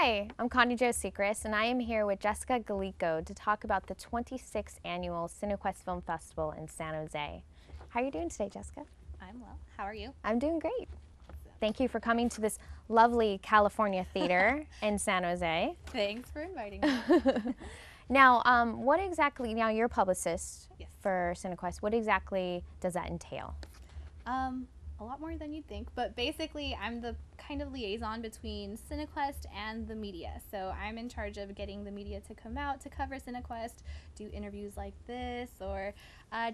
Hi, I'm Connie Jo Sechrist, and I am here with Jessica Gelico to talk about the 26th Annual Cinequest Film Festival in San Jose. How are you doing today, Jessica? I'm well. How are you? I'm doing great. Thank you for coming to this lovely California theater in San Jose. Thanks for inviting me. Now, you're a publicist Yes. for Cinequest. What exactly does that entail? A lot more than you'd think, but basically I'm the kind of liaison between Cinequest and the media. So I'm in charge of getting the media to come out to cover Cinequest, do interviews like this, or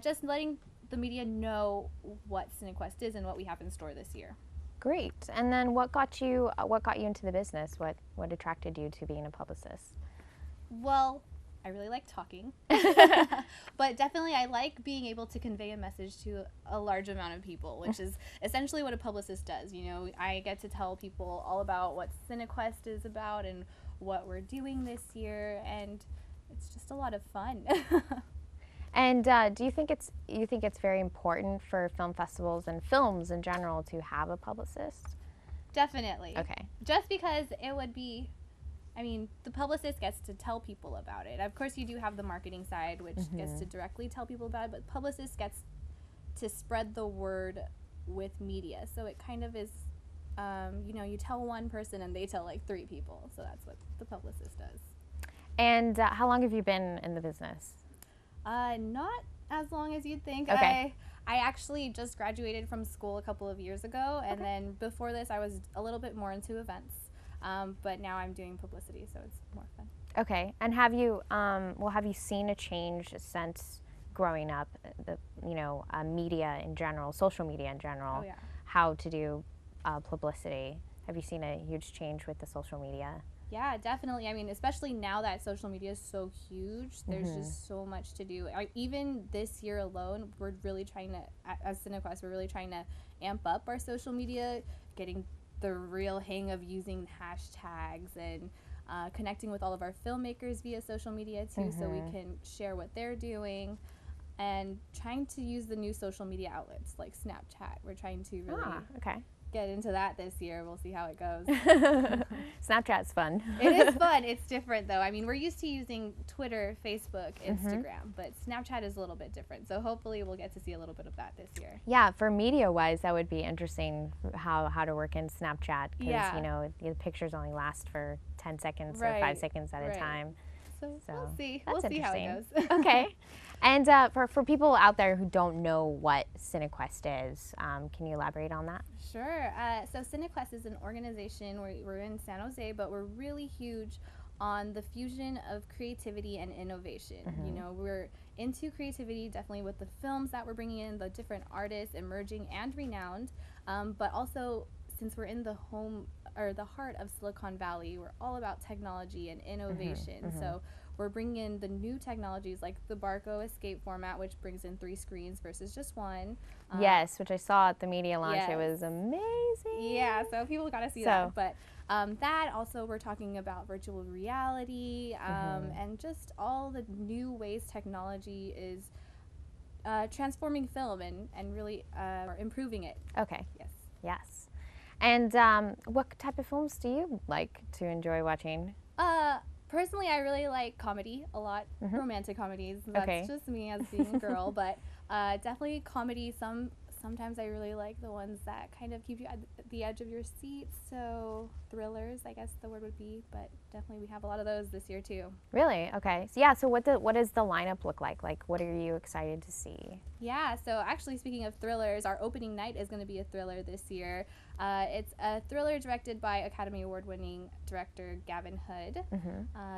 just letting the media know what Cinequest is and what we have in store this year. Great. And then what got you into the business? What attracted you to being a publicist? Well, I really like talking, but definitely I like being able to convey a message to a large amount of people, which is essentially what a publicist does. You know, I get to tell people all about what Cinequest is about and what we're doing this year, and it's just a lot of fun. And do you think it's very important for film festivals and films in general to have a publicist? Definitely. Okay. Just because it would be, I mean, the publicist gets to tell people about it. Of course, you do have the marketing side, which gets to directly tell people about it, but the publicist gets to spread the word with media. So it kind of is, you know, you tell one person and they tell like 3 people. So that's what the publicist does. And how long have you been in the business? Not as long as you'd think. Okay. I actually just graduated from school a couple of years ago, and then before this I was a little bit more into events. But now I'm doing publicity, so it's more fun. Okay. And have you seen a change since growing up? Media in general, social media in general. Oh, yeah. How to do publicity? Have you seen a huge change with the social media? Yeah, definitely. I mean, especially now that social media is so huge, there's just so much to do. Even this year alone, we're really trying to, as Cinequest, we're really trying to amp up our social media, getting the real hang of using hashtags and connecting with all of our filmmakers via social media too, so we can share what they're doing, and trying to use the new social media outlets like Snapchat. We're trying to really get into that this year. We'll see how it goes. Snapchat's fun. It is fun. It's different though. I mean, we're used to using Twitter, Facebook, Instagram, but Snapchat is a little bit different. So hopefully we'll get to see a little bit of that this year. Yeah, for media-wise, that would be interesting how to work in Snapchat, because you know, the pictures only last for 10 seconds or 5 seconds at a time. So we'll see. That's we'll see how it goes. Okay. And for people out there who don't know what Cinequest is, can you elaborate on that? Sure. So Cinequest is an organization where we're in San Jose, but we're really huge on the fusion of creativity and innovation. You know, we're into creativity definitely with the films that we're bringing in, the different artists, emerging and renowned, but also since we're in the heart of Silicon Valley, we're all about technology and innovation. So we're bringing in the new technologies like the Barco escape format, which brings in 3 screens versus just 1. Yes, which I saw at the media launch. Yes. It was amazing. Yeah, so people got to see that. But that also, we're talking about virtual reality and just all the new ways technology is transforming film and really improving it. Okay. Yes. Yes. And what type of films do you like to enjoy watching? Personally, I really like comedy a lot, romantic comedies. That's just me as being a girl, but definitely comedy. Sometimes I really like the ones that kind of keep you at the edge of your seat, so thrillers, I guess the word would be, but definitely we have a lot of those this year too. Really? Okay. So yeah, so what does the lineup look like? Like, what are you excited to see? Yeah, so actually speaking of thrillers, our opening night is going to be a thriller this year. It's a thriller directed by Academy Award winning director Gavin Hood,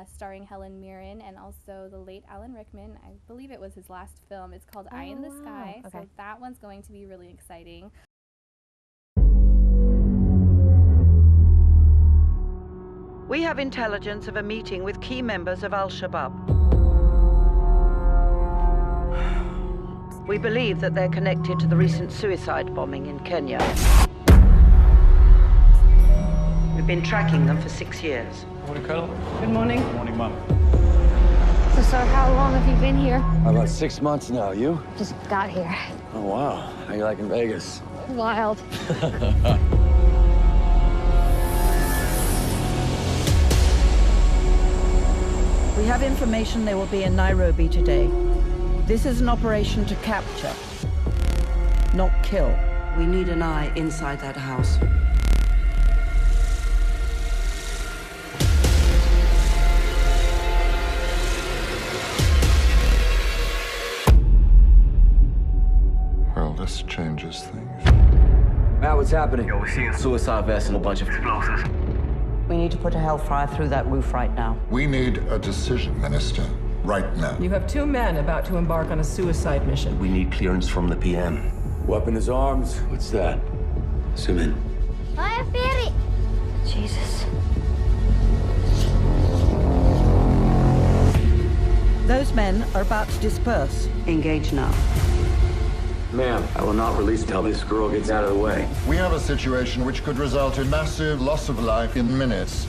starring Helen Mirren and also the late Alan Rickman. I believe it was his last film. It's called Eye in the Sky, so that one's going to be really exciting. We have intelligence of a meeting with key members of Al-Shabaab. We believe that they're connected to the recent suicide bombing in Kenya. We've been tracking them for 6 years. Morning, Colonel. Good morning. Good morning, Mum. So, sir, how long have you been here? About 6 months now. You? Just got here. Oh, wow. How you liking Vegas? Wild. We have information they will be in Nairobi today. This is an operation to capture, not kill. We need an eye inside that house. Well, this changes things. Matt, what's happening? Yo, we're seeing suicide vests and a bunch of explosives. We need to put a hellfire through that roof right now. We need a decision, Minister, right now. You have 2 men about to embark on a suicide mission. We need clearance from the PM. Weapon is arms. What's that? Zoom in. Jesus. Those men are about to disperse. Engage now. Ma'am, I will not release until this girl gets out of the way. We have a situation which could result in massive loss of life in minutes.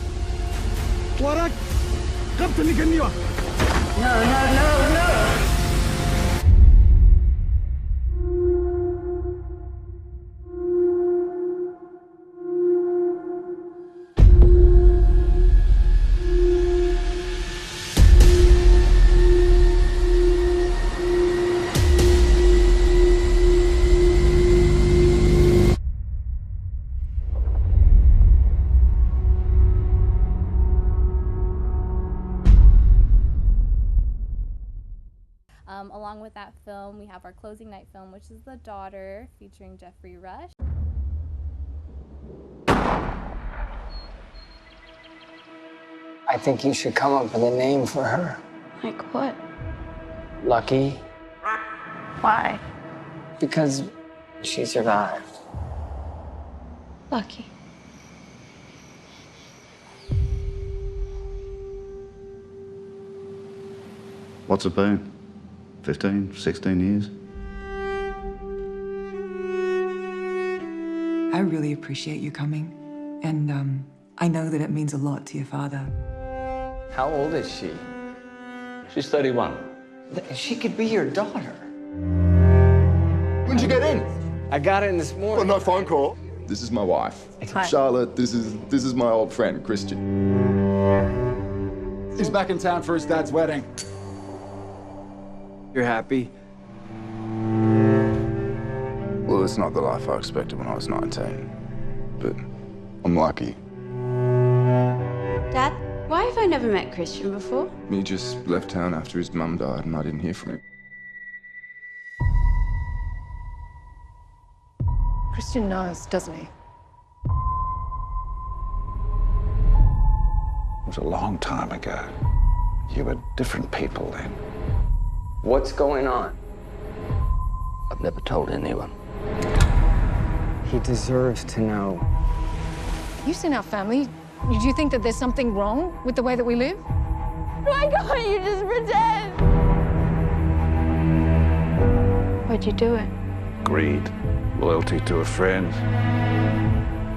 Along with that film, we have our closing night film, which is The Daughter, featuring Jeffrey Rush. I think you should come up with a name for her. Like what? Lucky, Why? because she survived. Lucky. What's it been? 15, 16 years? I really appreciate you coming, and I know that it means a lot to your father. How old is she? She's 31. She could be your daughter. When'd you get in? I got in this morning. No phone call. This is my wife. Hi. Charlotte, this is my old friend, Christian. He's back in town for his dad's wedding. You're happy? Well, it's not the life I expected when I was 19, but I'm lucky. Dad, why have I never met Christian before? He just left town after his mum died and I didn't hear from him. Christian knows, doesn't he? It was a long time ago. You were different people then. What's going on? I've never told anyone. He deserves to know. You've seen our family. Do you think that there's something wrong with the way that we live? Why can't you just pretend? Why'd you do it? Greed, loyalty to a friend.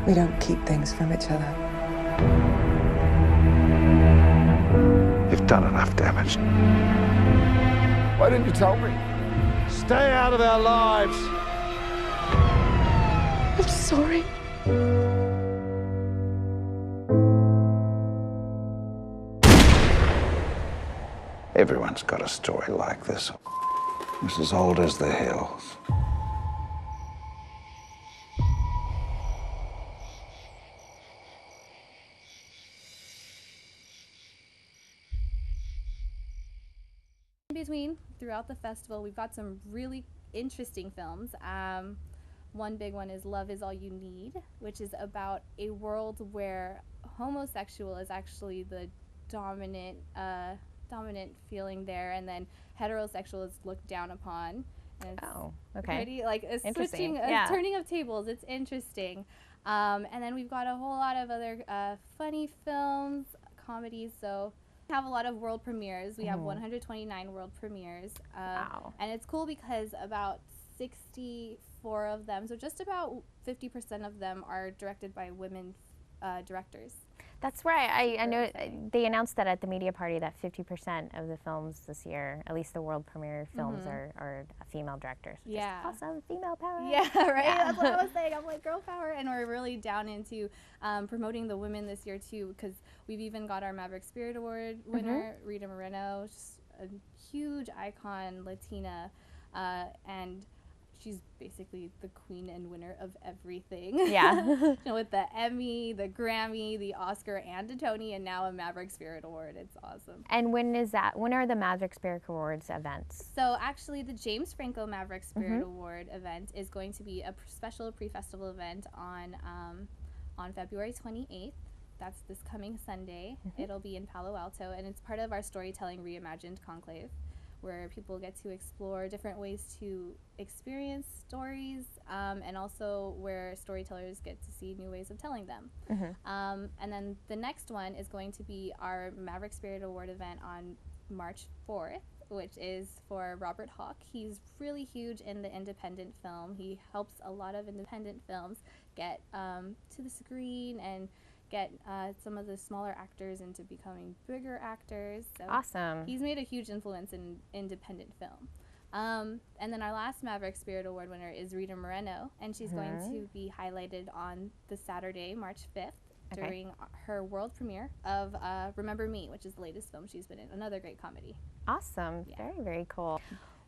We don't keep things from each other. You've done enough damage. Why didn't you tell me? Stay out of our lives. I'm sorry. Everyone's got a story like this. It's as old as the hills. In between, throughout the festival, we've got some really interesting films. One big one is Love Is All You Need, which is about a world where homosexual is actually the dominant feeling there, and then heterosexual is looked down upon. And it's okay. pretty, like, a Interesting, switching, yeah. turning of tables. It's interesting. And then we've got a whole lot of other funny films, comedies. So we have a lot of world premieres. We have 129 world premieres. Wow. And it's cool because about 64 of them, so just about 50% of them are directed by women directors. That's right. I know they announced that at the media party that 50% of the films this year, at least the world premiere films, are female directors. Which is awesome, female power. Yeah, right. Yeah. That's what I was saying. I'm like, girl power, and we're really down into promoting the women this year too, because we've even got our Maverick Spirit Award winner, Rita Moreno, just a huge icon, Latina, and she's basically the queen and winner of everything. Yeah. With the Emmy, the Grammy, the Oscar, and a Tony, and now a Maverick Spirit Award. It's awesome. And when is that? When are the Maverick Spirit Awards events? So actually, the James Franco Maverick Spirit Award event is going to be a special pre-festival event on February 28th. That's this coming Sunday. It'll be in Palo Alto, and it's part of our Storytelling Reimagined Conclave, where people get to explore different ways to experience stories, and also where storytellers get to see new ways of telling them. And then the next one is going to be our Maverick Spirit Award event on March 4th, which is for Robert Hawke. He's really huge in the independent film. He helps a lot of independent films get to the screen and get some of the smaller actors into becoming bigger actors. So awesome. He's made a huge influence in independent film. And then our last Maverick Spirit Award winner is Rita Moreno, and she's going to be highlighted on the Saturday, March 5th, during her world premiere of Remember Me, which is the latest film she's been in, another great comedy. Awesome. Yeah. Very, very cool.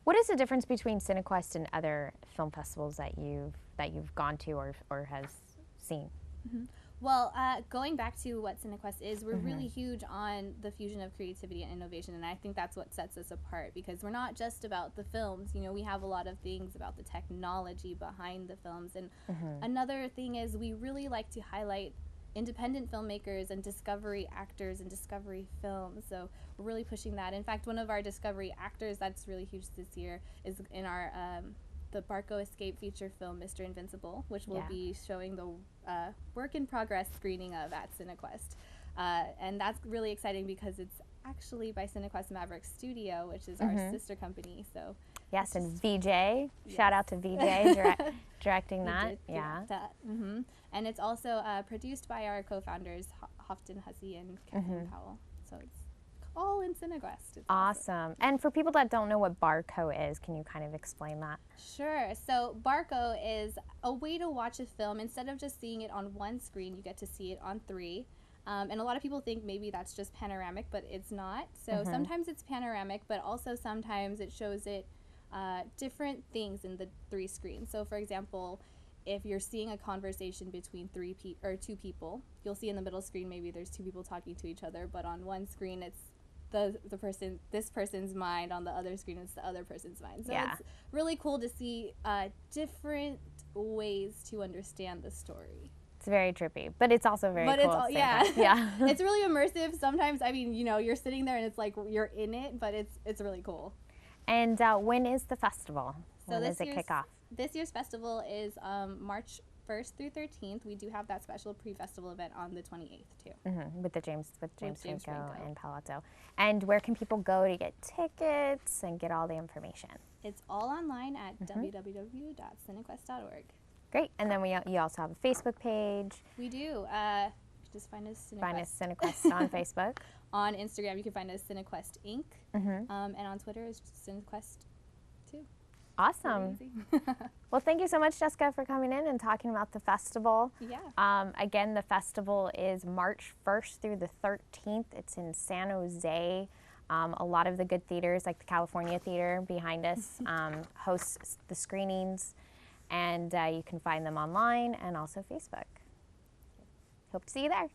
What is the difference between Cinequest and other film festivals that you've gone to or has seen? Well, going back to what Cinequest is, we're really huge on the fusion of creativity and innovation, and I think that's what sets us apart, because we're not just about the films. You know, we have a lot of things about the technology behind the films, and another thing is we really like to highlight independent filmmakers and discovery actors and discovery films, so we're really pushing that. In fact, one of our discovery actors that's really huge this year is in our the Barco Escape feature film, Mr. Invincible, which we'll be showing the work in progress screening of at Cinequest. And that's really exciting because it's actually by Cinequest Maverick Studio, which is our sister company. So yes, and VJ, shout out to VJ directing that. And it's also produced by our co-founders, Houghton Hussey and Kathleen Powell. So it's all in Cinequest. It's awesome. And for people that don't know what Barco is, can you kind of explain that? Sure. So Barco is a way to watch a film. Instead of just seeing it on one screen, you get to see it on three. And a lot of people think maybe that's just panoramic, but it's not. So sometimes it's panoramic, but also sometimes it shows it different things in the three screens. So for example, if you're seeing a conversation between two people, you'll see in the middle screen maybe there's two people talking to each other, but on one screen it's this person's mind, on the other screen it's the other person's mind. So it's really cool to see different ways to understand the story. It's very trippy, but it's also very cool. Yeah. It's really immersive. Sometimes, I mean, you know, you're sitting there and it's like you're in it, but it's really cool. And when is the festival? When does it kick off? This year's festival is March 1st through 13th. We do have that special pre-festival event on the 28th too. With James Franco in Palo Alto. And where can people go to get tickets and get all the information? It's all online at www.cinequest.org. Great. And then you also have a Facebook page. We do. Just find us Cinequest. Find us Cinequest on Facebook. On Instagram, you can find us Cinequest Inc. And on Twitter, it's Cinequest 2. Awesome. Well, thank you so much, Jessica, for coming in and talking about the festival. Yeah. Again, the festival is March 1st through the 13th. It's in San Jose. A lot of the good theaters, like the California Theater behind us, hosts the screenings, and you can find them online and also Facebook. Hope to see you there.